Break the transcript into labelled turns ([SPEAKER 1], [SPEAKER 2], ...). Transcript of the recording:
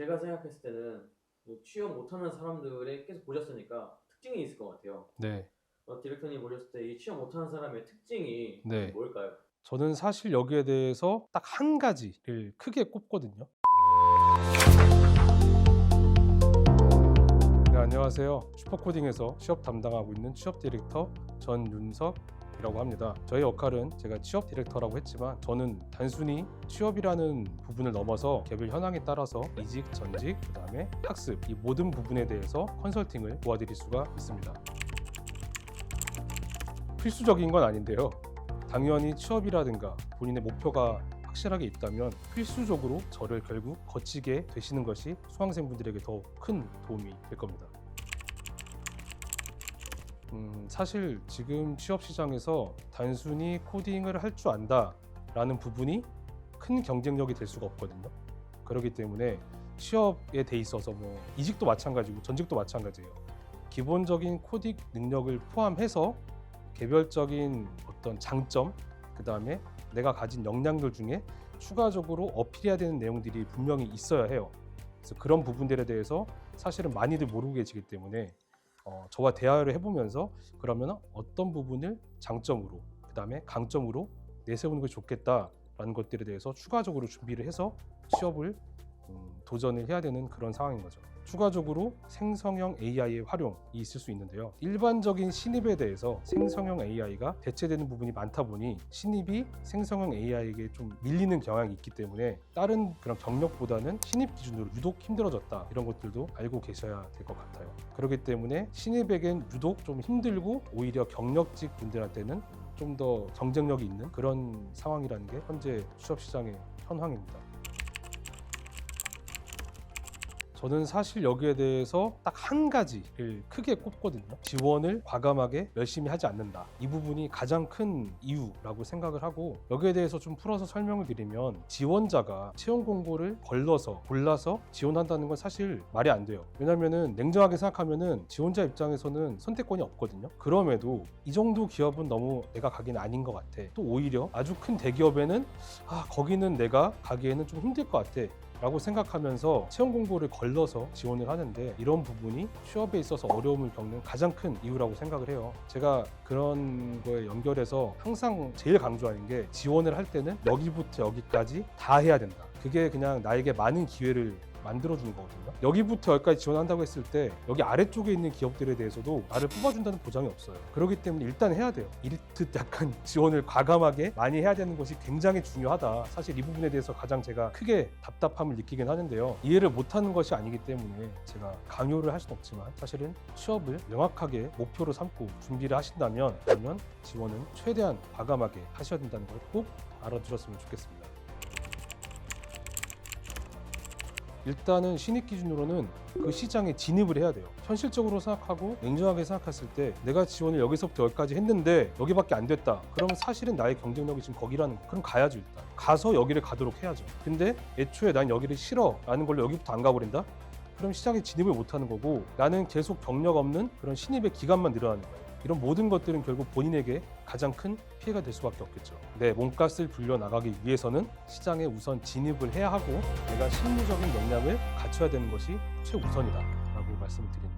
[SPEAKER 1] 제가 생각했을 때는 뭐 취업 못하는 사람들의 계속 보셨으니까 특징이 있을 것 같아요.
[SPEAKER 2] 네.
[SPEAKER 1] 디렉터님 보셨을 때 이 취업 못하는 사람의 특징이
[SPEAKER 2] 네.
[SPEAKER 1] 뭘까요?
[SPEAKER 2] 저는 사실 여기에 대해서 딱 한 가지를 크게 꼽거든요. 네, 안녕하세요. 슈퍼코딩에서 취업 담당하고 있는 취업 디렉터 전윤석이라고 합니다. 저의 역할은 제가 취업 디렉터라고 했지만 저는 단순히 취업이라는 부분을 넘어서 개별 현황에 따라서 이직, 전직, 그다음에 학습 이 모든 부분에 대해서 컨설팅을 도와드릴 수가 있습니다. 필수적인 건 아닌데요. 당연히 취업이라든가 본인의 목표가 확실하게 있다면 필수적으로 저를 결국 거치게 되시는 것이 수강생분들에게 더 큰 도움이 될 겁니다. 사실 지금 취업 시장에서 단순히 코딩을 할 줄 안다 라는 부분이 큰 경쟁력이 될 수가 없거든요. 그렇기 때문에 취업에 돼 있어서 뭐 이직도 마찬가지고 전직도 마찬가지예요. 기본적인 코딩 능력을 포함해서 개별적인 어떤 장점, 그 다음에 내가 가진 역량들 중에 추가적으로 어필해야 되는 내용들이 분명히 있어야 해요. 그래서 그런 부분들에 대해서 사실은 많이들 모르고 계시기 때문에 저와 대화를 해보면서 그러면 어떤 부분을 장점으로, 그 다음에 강점으로 내세우는 것이 좋겠다라는 것들에 대해서 추가적으로 준비를 해서 취업을 도전을 해야 되는 그런 상황인 거죠. 추가적으로 생성형 AI의 활용이 있을 수 있는데요. 일반적인 신입에 대해서 생성형 AI가 대체되는 부분이 많다 보니 신입이 생성형 AI에게 좀 밀리는 경향이 있기 때문에 다른 그런 경력보다는 신입 기준으로 유독 힘들어졌다, 이런 것들도 알고 계셔야 될 것 같아요. 그렇기 때문에 신입에겐 유독 좀 힘들고 오히려 경력직 분들한테는 좀 더 경쟁력이 있는 그런 상황이라는 게 현재 취업시장의 현황입니다. 저는 사실 여기에 대해서 딱 한 가지를 크게 꼽거든요. 지원을 과감하게 열심히 하지 않는다. 이 부분이 가장 큰 이유라고 생각을 하고, 여기에 대해서 좀 풀어서 설명을 드리면 지원자가 채용 공고를 골라서 지원한다는 건 사실 말이 안 돼요. 왜냐면은 냉정하게 생각하면은 지원자 입장에서는 선택권이 없거든요. 그럼에도 이 정도 기업은 너무 내가 가기는 아닌 것 같아. 또 오히려 아주 큰 대기업에는 거기는 내가 가기에는 좀 힘들 것 같아 라고 생각하면서 채용 공고를 걸러서 지원을 하는데, 이런 부분이 취업에 있어서 어려움을 겪는 가장 큰 이유라고 생각을 해요. 제가 그런 거에 연결해서 항상 제일 강조하는 게, 지원을 할 때는 여기부터 여기까지 다 해야 된다. 그게 그냥 나에게 많은 기회를 만들어주는 거거든요. 여기부터 여기까지 지원한다고 했을 때 여기 아래쪽에 있는 기업들에 대해서도 나를 뽑아준다는 보장이 없어요. 그렇기 때문에 일단 해야 돼요. 이렇듯 약간 지원을 과감하게 많이 해야 되는 것이 굉장히 중요하다. 사실 이 부분에 대해서 가장 제가 크게 답답함을 느끼긴 하는데요. 이해를 못하는 것이 아니기 때문에 제가 강요를 할 수는 없지만, 사실은 취업을 명확하게 목표로 삼고 준비를 하신다면, 그러면 지원은 최대한 과감하게 하셔야 된다는 걸 꼭 알아두셨으면 좋겠습니다. 일단은 신입 기준으로는 그 시장에 진입을 해야 돼요. 현실적으로 생각하고 냉정하게 생각했을 때 내가 지원을 여기서부터 여기까지 했는데 여기밖에 안 됐다. 그러면 사실은 나의 경쟁력이 지금 거기라는 거. 그럼 가야죠. 일단 가서 여기를 가도록 해야죠. 근데 애초에 난 여기를 싫어 라는 걸로 여기부터 안 가버린다? 그럼 시장에 진입을 못하는 거고, 나는 계속 경력 없는 그런 신입의 기간만 늘어나는 거예요. 이런 모든 것들은 결국 본인에게 가장 큰 피해가 될 수밖에 없겠죠. 내 몸값을 불려나가기 위해서는 시장에 우선 진입을 해야 하고, 내가 실무적인 역량을 갖춰야 되는 것이 최우선이다 라고 말씀을 드립니다.